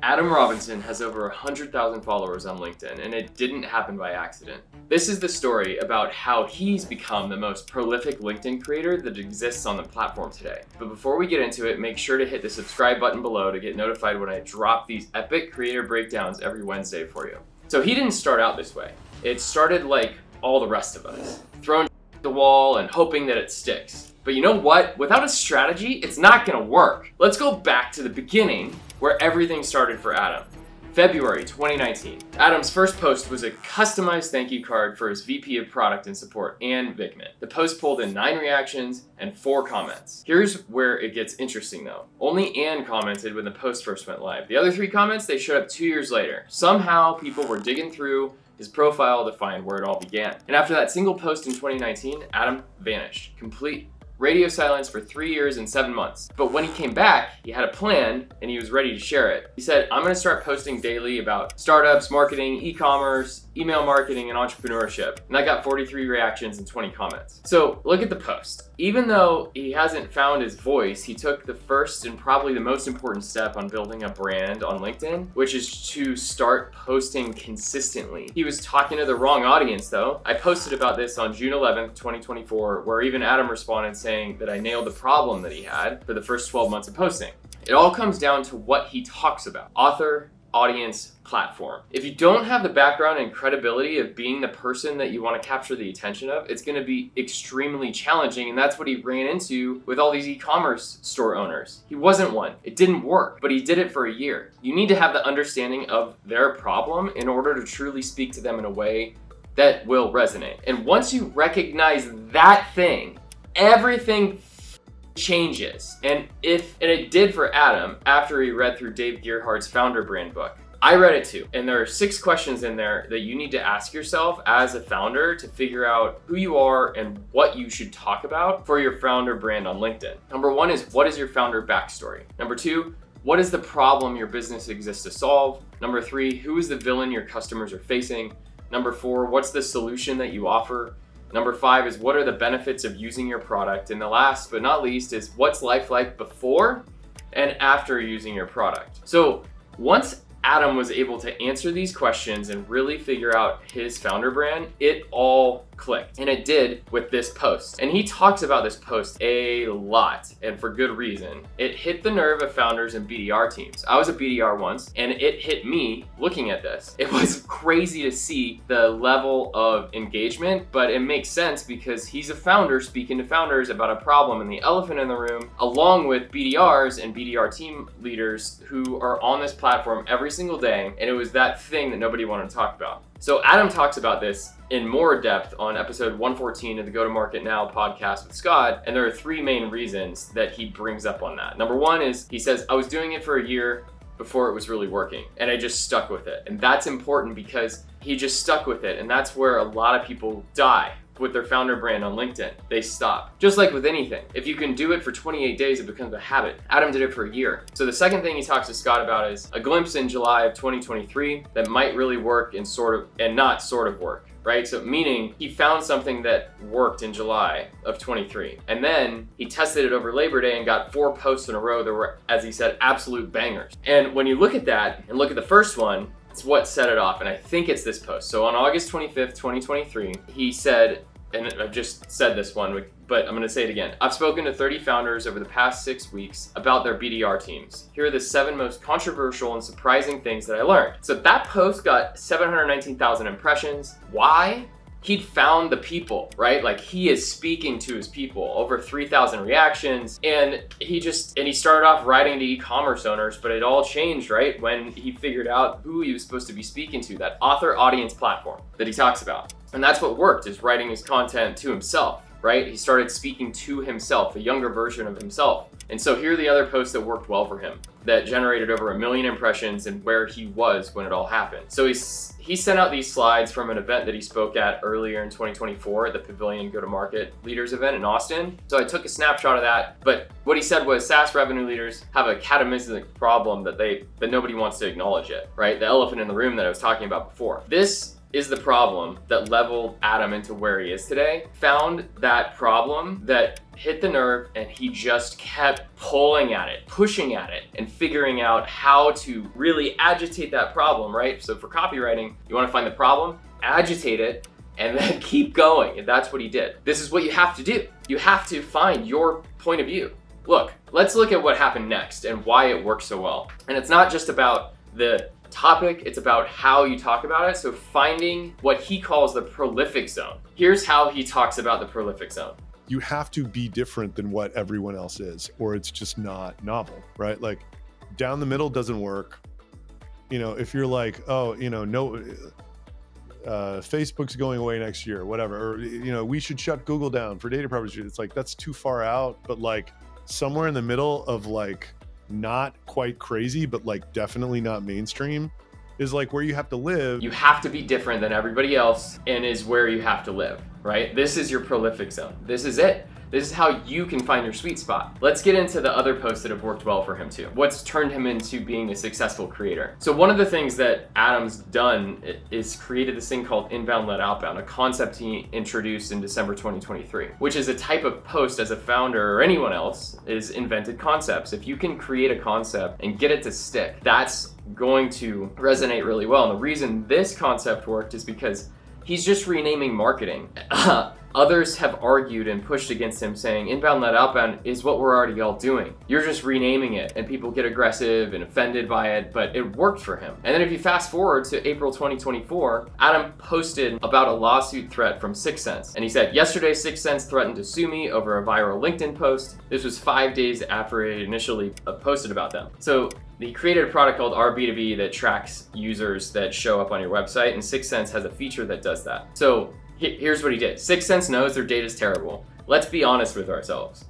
Adam Robinson has over 100,000 followers on LinkedIn, and it didn't happen by accident. This is the story about how he's become the most prolific LinkedIn creator that exists on the platform today. But before we get into it, make sure to hit the subscribe button below to get notified when I drop these epic creator breakdowns every Wednesday for you. So he didn't start out this way. It started like all the rest of us, throwing at the wall and hoping that it sticks. But you know what? Without a strategy, it's not gonna work. Let's go back to the beginning where everything started for Adam. February 2019. Adam's first post was a customized thank you card for his VP of Product and Support, Ann Vickman. The post pulled in 9 reactions and 4 comments. Here's where it gets interesting though. Only Ann commented when the post first went live. The other 3 comments, they showed up 2 years later. Somehow people were digging through his profile to find where it all began. And after that single post in 2019, Adam vanished. Complete radio silence for 3 years and 7 months. But when he came back, he had a plan and he was ready to share it. He said, I'm gonna start posting daily about startups, marketing, e-commerce, email marketing, and entrepreneurship. And I got 43 reactions and 20 comments. So look at the post. Even though he hasn't found his voice, he took the first and probably the most important step on building a brand on LinkedIn, which is to start posting consistently. He was talking to the wrong audience though. I posted about this on June 11th, 2024, where even Adam responded saying that I nailed the problem that he had for the first 12 months of posting. It all comes down to what he talks about. Author, audience, platform. If you don't have the background and credibility of being the person that you want to capture the attention of, it's going to be extremely challenging, and that's what he ran into with all these e-commerce store owners. He wasn't one. It didn't work, but he did it for a year. You need to have the understanding of their problem in order to truly speak to them in a way that will resonate. And once you recognize that thing, everything changes. And it did for Adam after he read through Dave Gerhardt's Founder Brand book. I read it too, and there are 6 questions in there that you need to ask yourself as a founder to figure out who you are and what you should talk about for your founder brand on LinkedIn. Number 1 is, what is your founder backstory? Number 2, what is the problem your business exists to solve? Number 3, who is the villain your customers are facing? Number 4, what's the solution that you offer? Number 5 is, what are the benefits of using your product? And the last but not least is, what's life like before and after using your product? So once Adam was able to answer these questions and really figure out his founder brand, it all clicked. And it did with this post. And he talks about this post a lot, and for good reason. It hit the nerve of founders and BDR teams. I was a BDR once, and it hit me looking at this. It was crazy to see the level of engagement, but it makes sense because he's a founder speaking to founders about a problem and the elephant in the room, along with BDRs and BDR team leaders who are on this platform every single day, and it was that thing that nobody wanted to talk about. So Adam talks about this in more depth on episode 114 of the Go to Market Now podcast with Scott, and there are 3 main reasons that he brings up on that. Number 1 is, he says, I was doing it for a year before it was really working, and I just stuck with it. And that's important because he just stuck with it, and that's where a lot of people die with their founder brand on LinkedIn. They stop. Just like with anything. If you can do it for 28 days, it becomes a habit. Adam did it for a year. So the second thing he talks to Scott about is a glimpse in July of 2023 that might really work and not sort of work, right? So meaning he found something that worked in July of 23. And then he tested it over Labor Day and got 4 posts in a row that were, as he said, absolute bangers. And when you look at that and look at the first one, it's what set it off, and I think it's this post. So on August 25th, 2023, he said, and I've just said this one, but I'm gonna say it again. I've spoken to 30 founders over the past 6 weeks about their BDR teams. Here are the 7 most controversial and surprising things that I learned. So that post got 719,000 impressions. Why? He'd found the people, right? Like, he is speaking to his people. Over 3,000 reactions, and he started off writing to e-commerce owners, but it all changed, right? When he figured out who he was supposed to be speaking to, that author audience platform that he talks about. And that's what worked, is writing his content to himself, right? He started speaking to himself, a younger version of himself. And so here are the other posts that worked well for him, that generated over 1 million impressions and where he was when it all happened. So he sent out these slides from an event that he spoke at earlier in 2024 at the Pavilion Go-to-Market Leaders event in Austin. So I took a snapshot of that, but what he said was SaaS revenue leaders have a cataclysmic problem that nobody wants to acknowledge yet, right? The elephant in the room that I was talking about before. This is the problem that leveled Adam into where he is today, found that problem that hit the nerve, and he just kept pulling at it, pushing at it, and figuring out how to really agitate that problem, right? So for copywriting, you want to find the problem, agitate it, and then keep going. And that's what he did. This is what you have to do. You have to find your point of view. Look, let's look at what happened next and why it works so well. And it's not just about the topic, it's about how you talk about it. So finding what he calls the prolific zone. Here's how he talks about the prolific zone. You have to be different than what everyone else is, or it's just not novel, right? Like down the middle doesn't work. You know, if you're like, oh, you know, no, Facebook's going away next year, whatever, or, you know, we should shut Google down for data privacy. It's like, that's too far out, but like somewhere in the middle of like not quite crazy, but like definitely not mainstream is like where you have to live. You have to be different than everybody else and is where you have to live, right? This is your prolific zone. This is it. This is how you can find your sweet spot. Let's get into the other posts that have worked well for him too. What's turned him into being a successful creator. So one of the things that Adam's done is created this thing called inbound-led outbound, a concept he introduced in December 2023, which is a type of post as a founder or anyone else is invented concepts. If you can create a concept and get it to stick, that's going to resonate really well. And the reason this concept worked is because he's just renaming marketing. Others have argued and pushed against him saying inbound-led outbound is what we're already all doing. You're just renaming it and people get aggressive and offended by it, but it worked for him. And then if you fast forward to April 2024, Adam posted about a lawsuit threat from 6 Sense. And he said, yesterday 6 Sense threatened to sue me over a viral LinkedIn post. This was 5 days after he initially posted about them. So he created a product called RB2B that tracks users that show up on your website, and 6 Sense has a feature that does that. So here's what he did. 6 Sense knows their data is terrible. Let's be honest with ourselves.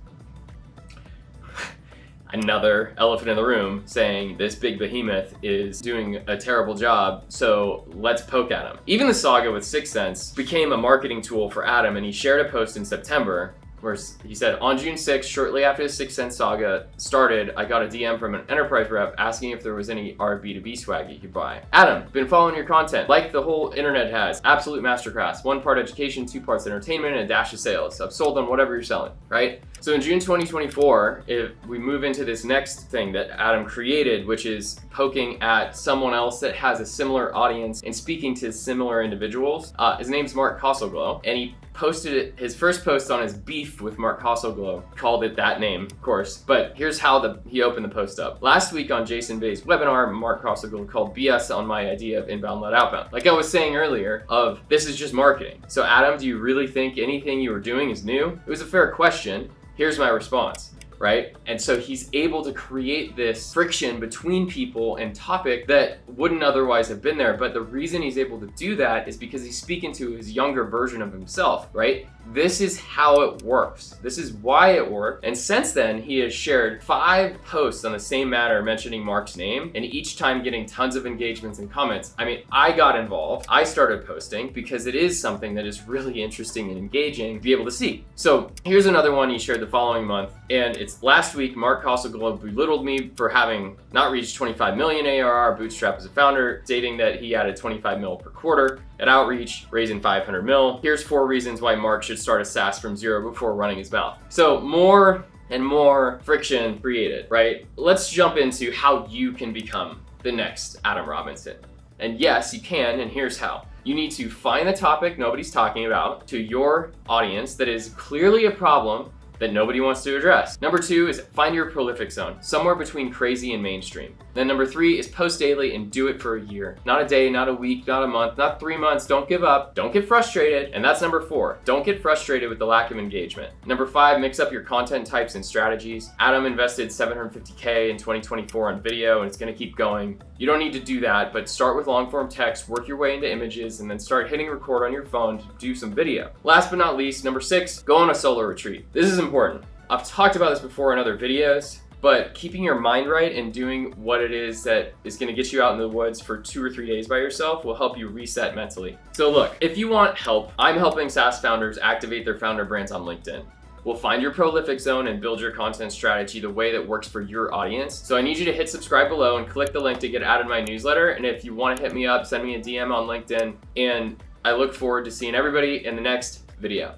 Another elephant in the room saying this big behemoth is doing a terrible job, so let's poke at him. Even the saga with 6 Sense became a marketing tool for Adam, and he shared a post in September where he said, on June 6th, shortly after the 6 Sense saga started, I got a DM from an enterprise rep asking if there was any RB2B swag you could buy. Adam, been following your content, like the whole internet has. Absolute masterclass. 1 part education, 2 parts entertainment, and a dash of sales. I've sold on whatever you're selling, right? So in June 2024, if we move into this next thing that Adam created, which is poking at someone else that has a similar audience and speaking to similar individuals, his name's Mark Kosoglow, and he posted his first post on his beef with Mark Kosoglow, called it that name, of course, but here's how he opened the post up. Last week on Jason Bay's webinar, Mark Kosoglow called BS on my idea of inbound-led outbound. Like I was saying earlier, of this is just marketing. So Adam, do you really think anything you were doing is new? It was a fair question. Here's my response. Right? And so he's able to create this friction between people and topic that wouldn't otherwise have been there. But the reason he's able to do that is because he's speaking to his younger version of himself, right? This is how it works. This is why it worked. And since then, he has shared 5 posts on the same matter mentioning Mark's name, and each time getting tons of engagements and comments. I mean, I got involved. I started posting because it is something that is really interesting and engaging to be able to see. So here's another one he shared the following month, and it's last week. Mark Kosoglow belittled me for having not reached 25 million ARR, bootstrap as a founder, stating that he added 25 mil per quarter at outreach, raising 500 mil. Here's 4 reasons why Mark should start a SaaS from zero before running his mouth. So more and more friction created, right? Let's jump into how you can become the next Adam Robinson. And yes, you can, and here's how. You need to find the topic nobody's talking about to your audience that is clearly a problem that nobody wants to address. Number 2 is find your prolific zone, somewhere between crazy and mainstream. Then number 3 is post daily and do it for a year. Not a day, not a week, not a month, not 3 months. Don't give up. Don't get frustrated. And that's number 4. Don't get frustrated with the lack of engagement. Number 5, mix up your content types and strategies. Adam invested $750K in 2024 on video, and it's gonna keep going. You don't need to do that, but start with long form text, work your way into images, and then start hitting record on your phone to do some video. Last but not least, number 6, go on a solo retreat. This is important. I've talked about this before in other videos, but keeping your mind right and doing what it is that is gonna get you out in the woods for 2 or 3 days by yourself will help you reset mentally. So look, if you want help, I'm helping SaaS founders activate their founder brands on LinkedIn. will find your prolific zone and build your content strategy the way that works for your audience. So I need you to hit subscribe below and click the link to get added to my newsletter. And if you want to hit me up, send me a DM on LinkedIn. And I look forward to seeing everybody in the next video.